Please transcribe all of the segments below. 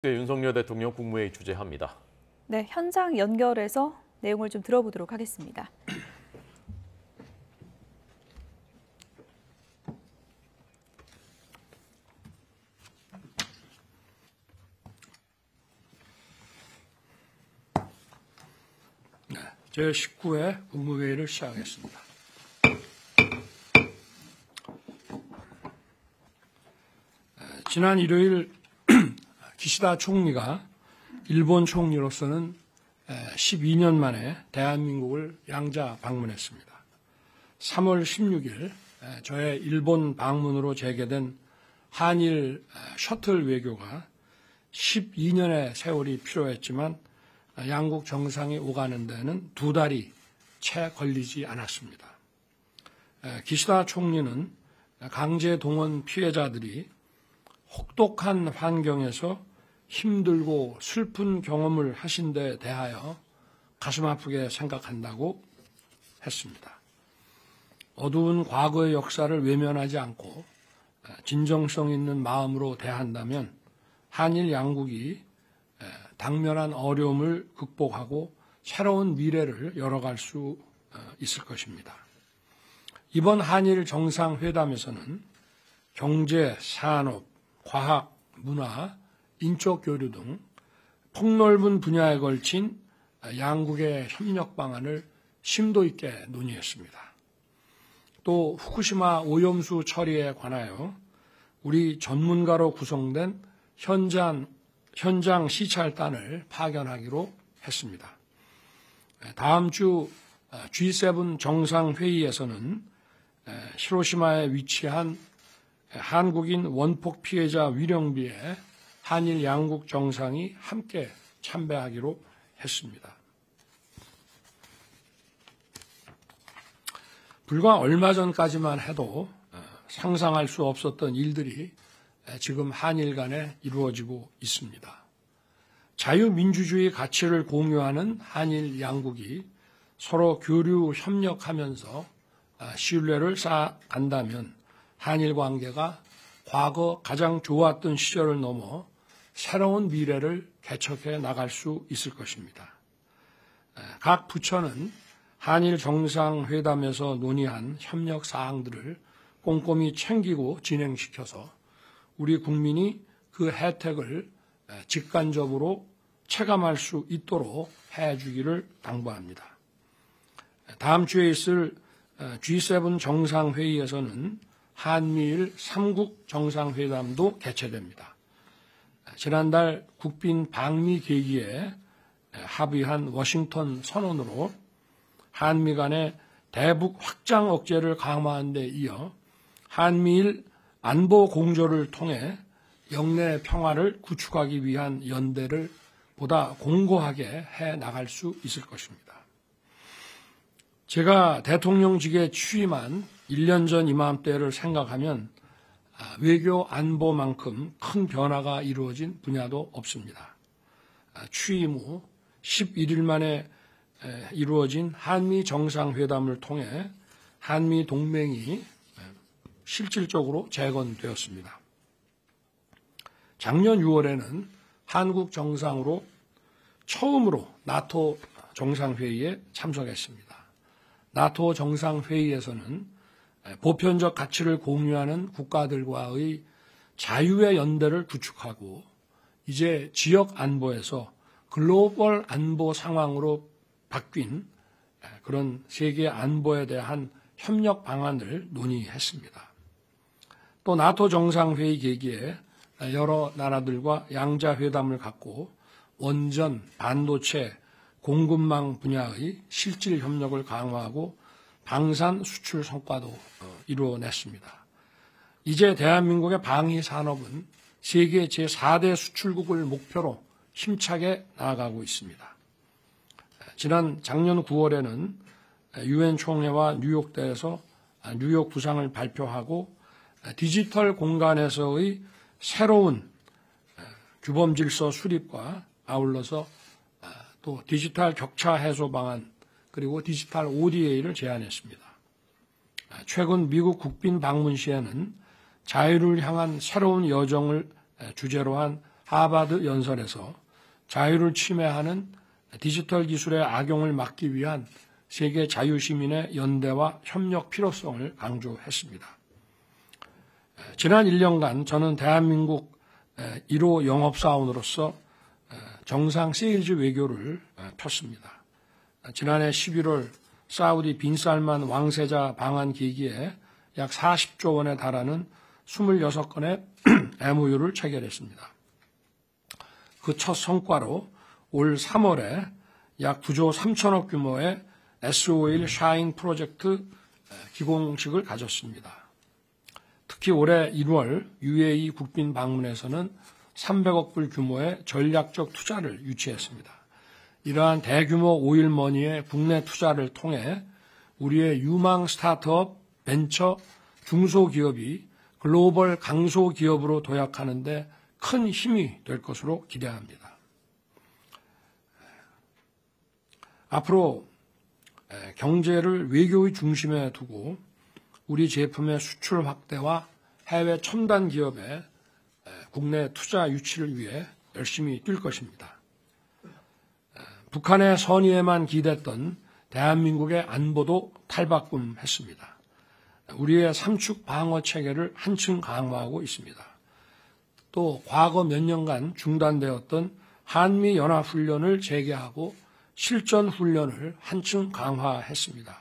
윤석열 대통령 국무회의 주재합니다. 네, 현장 연결해서 내용을 좀 들어보도록 하겠습니다. 네, 제19회 국무회의를 시작하겠습니다. 지난 일요일 기시다 총리가 일본 총리로서는 12년 만에 대한민국을 양자 방문했습니다. 3월 16일 저의 일본 방문으로 재개된 한일 셔틀 외교가 12년의 세월이 필요했지만 양국 정상이 오가는 데는 2달이 채 걸리지 않았습니다. 기시다 총리는 강제 동원 피해자들이 혹독한 환경에서 힘들고 슬픈 경험을 하신 데 대하여 가슴 아프게 생각한다고 했습니다. 어두운 과거의 역사를 외면하지 않고 진정성 있는 마음으로 대한다면 한일 양국이 당면한 어려움을 극복하고 새로운 미래를 열어갈 수 있을 것입니다. 이번 한일 정상회담에서는 경제, 산업, 과학, 문화, 인적 교류 등 폭넓은 분야에 걸친 양국의 협력 방안을 심도 있게 논의했습니다. 또 후쿠시마 오염수 처리에 관하여 우리 전문가로 구성된 현장 시찰단을 파견하기로 했습니다. 다음 주 G7 정상회의에서는 히로시마에 위치한 한국인 원폭 피해자 위령비에 한일 양국 정상이 함께 참배하기로 했습니다. 불과 얼마 전까지만 해도 상상할 수 없었던 일들이 지금 한일 간에 이루어지고 있습니다. 자유민주주의 가치를 공유하는 한일 양국이 서로 교류 협력하면서 신뢰를 쌓아간다면 한일 관계가 과거 가장 좋았던 시절을 넘어 새로운 미래를 개척해 나갈 수 있을 것입니다. 각 부처는 한일 정상회담에서 논의한 협력 사항들을 꼼꼼히 챙기고 진행시켜서 우리 국민이 그 혜택을 직관적으로 체감할 수 있도록 해주기를 당부합니다. 다음 주에 있을 G7 정상회의에서는 한미일 3국 정상회담도 개최됩니다. 지난달 국빈 방미 계기에 합의한 워싱턴 선언으로 한미 간의 대북 확장 억제를 강화하는 데 이어 한미일 안보 공조를 통해 영내 평화를 구축하기 위한 연대를 보다 공고하게 해 나갈 수 있을 것입니다. 제가 대통령직에 취임한 1년 전 이맘때를 생각하면 외교 안보만큼 큰 변화가 이루어진 분야도 없습니다. 취임 후 11일 만에 이루어진 한미 정상회담을 통해 한미 동맹이 실질적으로 재건되었습니다. 작년 6월에는 한국 정상으로 처음으로 나토 정상회의에 참석했습니다. 나토 정상회의에서는 보편적 가치를 공유하는 국가들과의 자유의 연대를 구축하고 이제 지역 안보에서 글로벌 안보 상황으로 바뀐 그런 세계 안보에 대한 협력 방안을 논의했습니다. 또 나토 정상회의 계기에 여러 나라들과 양자회담을 갖고 원전, 반도체, 공급망 분야의 실질 협력을 강화하고 방산 수출 성과도 이루어냈습니다. 이제 대한민국의 방위 산업은 세계 제4대 수출국을 목표로 힘차게 나아가고 있습니다. 지난 작년 9월에는 유엔 총회와 뉴욕대에서 뉴욕 구상을 발표하고 디지털 공간에서의 새로운 규범 질서 수립과 아울러서 또 디지털 격차 해소 방안 그리고 디지털 ODA를 제안했습니다. 최근 미국 국빈 방문 시에는 자유를 향한 새로운 여정을 주제로 한 하버드 연설에서 자유를 침해하는 디지털 기술의 악용을 막기 위한 세계 자유시민의 연대와 협력 필요성을 강조했습니다. 지난 1년간 저는 대한민국 1호 영업사원으로서 정상 세일즈 외교를 폈습니다. 지난해 11월 사우디 빈살만 왕세자 방한 계기에 약 40조 원에 달하는 26건의 MOU를 체결했습니다. 그 첫 성과로 올 3월에 약 9조 3천억 규모의 S-오일 샤인 프로젝트 기공식을 가졌습니다. 특히 올해 1월 UAE 국빈 방문에서는 300억 불 규모의 전략적 투자를 유치했습니다. 이러한 대규모 오일머니의 국내 투자를 통해 우리의 유망 스타트업, 벤처, 중소기업이 글로벌 강소기업으로 도약하는 데 큰 힘이 될 것으로 기대합니다. 앞으로 경제를 외교의 중심에 두고 우리 제품의 수출 확대와 해외 첨단 기업의 국내 투자 유치를 위해 열심히 뛸 것입니다. 북한의 선의에만 기댔던 대한민국의 안보도 탈바꿈했습니다. 우리의 삼축 방어 체계를 한층 강화하고 있습니다. 또 과거 몇 년간 중단되었던 한미 연합훈련을 재개하고 실전훈련을 한층 강화했습니다.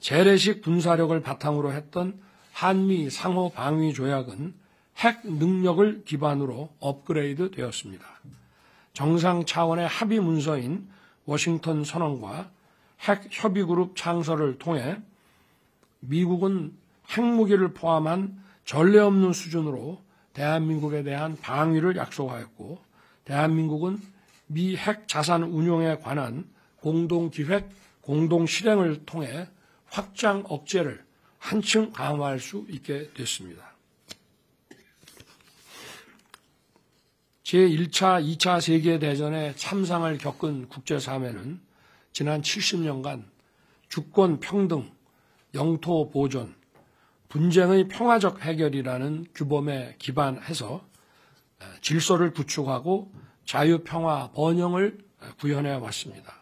재래식 군사력을 바탕으로 했던 한미 상호 방위 조약은 핵 능력을 기반으로 업그레이드 되었습니다. 정상 차원의 합의 문서인 워싱턴 선언과 핵 협의그룹 창설을 통해 미국은 핵무기를 포함한 전례 없는 수준으로 대한민국에 대한 방위를 약속하였고, 대한민국은 미 핵 자산 운용에 관한 공동기획, 공동실행을 통해 확장 억제를 한층 강화할 수 있게 됐습니다. 제1차, 2차 세계대전의 참상을 겪은 국제사회는 지난 70년간 주권 평등, 영토 보존, 분쟁의 평화적 해결이라는 규범에 기반해서 질서를 구축하고 자유, 평화, 번영을 구현해 왔습니다.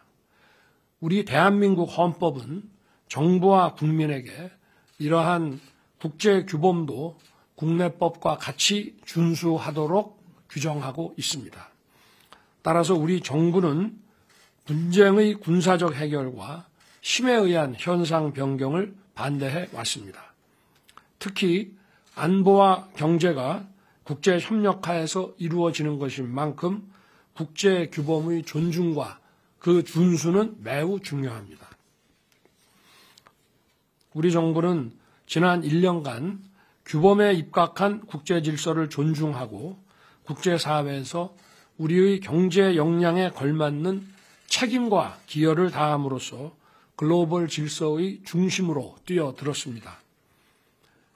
우리 대한민국 헌법은 정부와 국민에게 이러한 국제 규범도 국내법과 같이 준수하도록 규정하고 있습니다. 따라서 우리 정부는 분쟁의 군사적 해결과 힘에 의한 현상 변경을 반대해 왔습니다. 특히 안보와 경제가 국제협력하에서 이루어지는 것인 만큼 국제규범의 존중과 그 준수는 매우 중요합니다. 우리 정부는 지난 1년간 규범에 입각한 국제질서를 존중하고 국제사회에서 우리의 경제 역량에 걸맞는 책임과 기여를 다함으로써 글로벌 질서의 중심으로 뛰어들었습니다.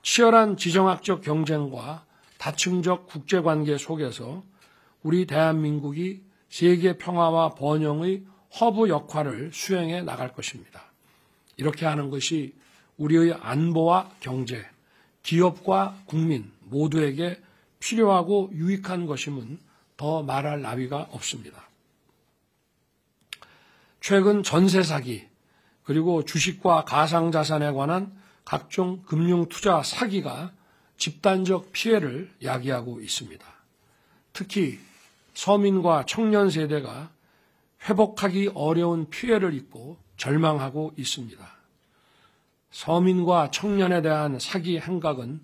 치열한 지정학적 경쟁과 다층적 국제관계 속에서 우리 대한민국이 세계 평화와 번영의 허브 역할을 수행해 나갈 것입니다. 이렇게 하는 것이 우리의 안보와 경제, 기업과 국민 모두에게 필요하고 유익한 것임은 더 말할 나위가 없습니다. 최근 전세 사기, 그리고 주식과 가상자산에 관한 각종 금융투자 사기가 집단적 피해를 야기하고 있습니다. 특히 서민과 청년 세대가 회복하기 어려운 피해를 입고 절망하고 있습니다. 서민과 청년에 대한 사기 행각은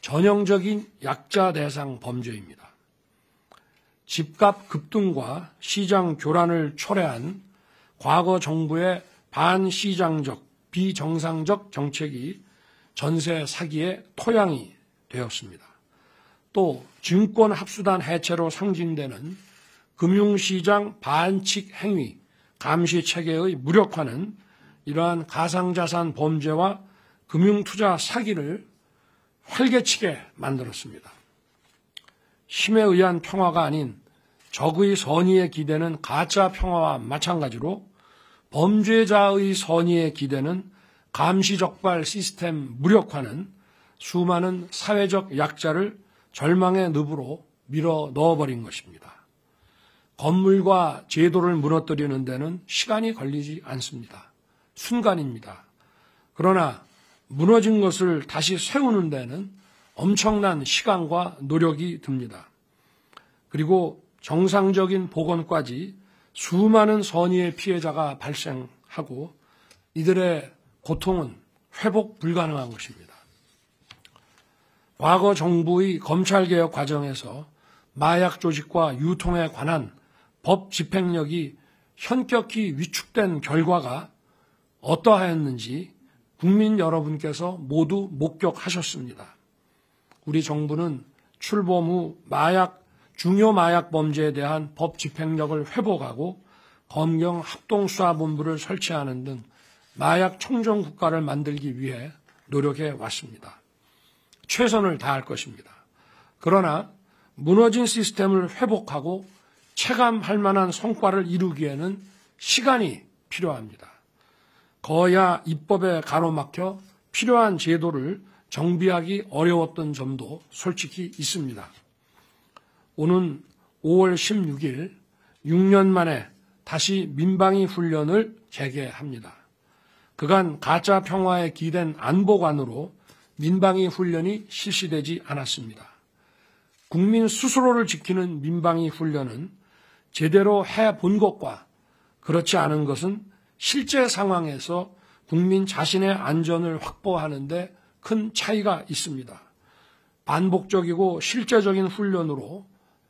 전형적인 약자 대상 범죄입니다. 집값 급등과 시장 교란을 초래한 과거 정부의 반시장적, 비정상적 정책이 전세 사기의 토양이 되었습니다. 또 증권 합수단 해체로 상징되는 금융시장 반칙 행위, 감시 체계의 무력화는 이러한 가상자산 범죄와 금융투자 사기를 활개치게 만들었습니다. 힘에 의한 평화가 아닌 적의 선의에 기대는 가짜 평화와 마찬가지로 범죄자의 선의에 기대는 감시적발 시스템 무력화는 수많은 사회적 약자를 절망의 늪으로 밀어 넣어버린 것입니다. 건물과 제도를 무너뜨리는 데는 시간이 걸리지 않습니다. 순간입니다. 그러나 무너진 것을 다시 세우는 데는 엄청난 시간과 노력이 듭니다. 그리고 정상적인 복원까지 수많은 선의의 피해자가 발생하고 이들의 고통은 회복 불가능한 것입니다. 과거 정부의 검찰개혁 과정에서 마약 조직과 유통에 관한 법 집행력이 현격히 위축된 결과가 어떠하였는지 국민 여러분께서 모두 목격하셨습니다. 우리 정부는 출범 후 중요 마약 범죄에 대한 법 집행력을 회복하고 검경 합동수사본부를 설치하는 등 마약 청정 국가를 만들기 위해 노력해 왔습니다. 최선을 다할 것입니다. 그러나 무너진 시스템을 회복하고 체감할 만한 성과를 이루기에는 시간이 필요합니다. 거야 입법에 가로막혀 필요한 제도를 정비하기 어려웠던 점도 솔직히 있습니다. 오는 5월 16일 6년 만에 다시 민방위 훈련을 재개합니다. 그간 가짜 평화에 기댄 안보관으로 민방위 훈련이 실시되지 않았습니다. 국민 스스로를 지키는 민방위 훈련은 제대로 해본 것과 그렇지 않은 것은 실제 상황에서 국민 자신의 안전을 확보하는 데 큰 차이가 있습니다. 반복적이고 실제적인 훈련으로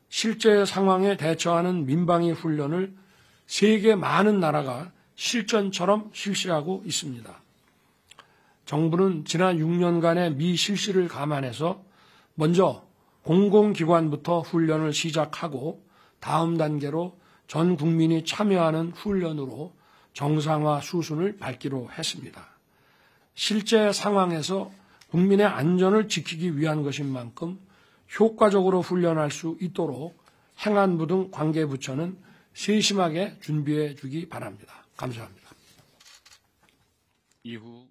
실제 상황에 대처하는 민방위 훈련을 세계 많은 나라가 실전처럼 실시하고 있습니다. 정부는 지난 6년간의 미실시를 감안해서 먼저 공공기관부터 훈련을 시작하고 다음 단계로 전 국민이 참여하는 훈련으로 정상화 수순을 밟기로 했습니다. 실제 상황에서 국민의 안전을 지키기 위한 것인 만큼 효과적으로 훈련할 수 있도록 행안부 등 관계부처는 세심하게 준비해 주기 바랍니다. 감사합니다. 이후